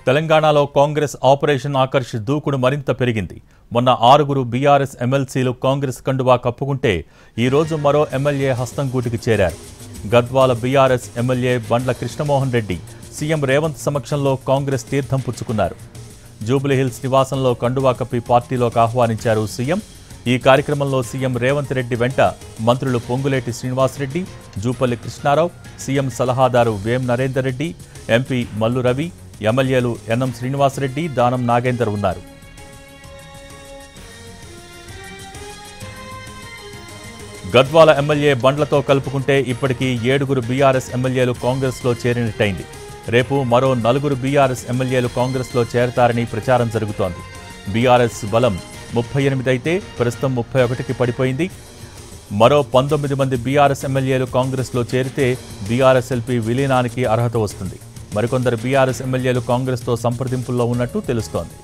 తెలంగాణలో కాంగ్రెస్ ఆపరేషన్ ఆకర్ష్ దూకుడు మరింత పెరిగింది. మొన్న 6 బీఆర్ఎస్ ఎమ్మెల్సీలు కాంగ్రెస్ కండువా కప్పుకుంటే ఈ రోజు మరో ఎమ్మెల్యే హస్తంగూటికి చేరారు. గద్వాల బీఆర్ఎస్ ఎమ్మెల్యే బండ్ల కృష్ణమోహన్ రెడ్డి సీఎం రేవంత్ సమక్షంలో కాంగ్రెస్ తీర్థం పుచ్చుకున్నారు. జూబ్లీహిల్స్ నివాసంలో కండువా కప్పి పార్టీలోకి ఆహ్వానించారు సీఎం. ఈ కార్యక్రమంలో సీఎం రేవంత్ రెడ్డి వెంట మంత్రులు పొంగులేటి శ్రీనివాసరెడ్డి, జూపల్లి కృష్ణారావు, సీఎం సలహాదారు వేం నరేందర్ రెడ్డి, ఎంపీ మల్లు రవి, ఎమ్మెల్యేలు ఎన్ఎం శ్రీనివాసరెడ్డి, దానం నాగేందర్ ఉన్నారు. గద్వాల ఎమ్మెల్యే బండ్లతో కలుపుకుంటే ఇప్పటికీ 7 బీఆర్ఎస్ ఎమ్మెల్యేలు కాంగ్రెస్లో చేరినట్టయింది. రేపు మరో 4 బీఆర్ఎస్ ఎమ్మెల్యేలు కాంగ్రెస్లో చేరతారని ప్రచారం జరుగుతోంది. బీఆర్ఎస్ బలం 38 అయితే ప్రస్తుతం 31కి పడిపోయింది. మరో 19 మంది బీఆర్ఎస్ ఎమ్మెల్యేలు కాంగ్రెస్లో చేరితే బీఆర్ఎస్ఎల్పీ విలీనానికి అర్హత వస్తుంది. మరికొందరు బీఆర్ఎస్ ఎమ్మెల్యేలు కాంగ్రెస్తో సంప్రదింపుల్లో ఉన్నట్టు తెలుస్తోంది.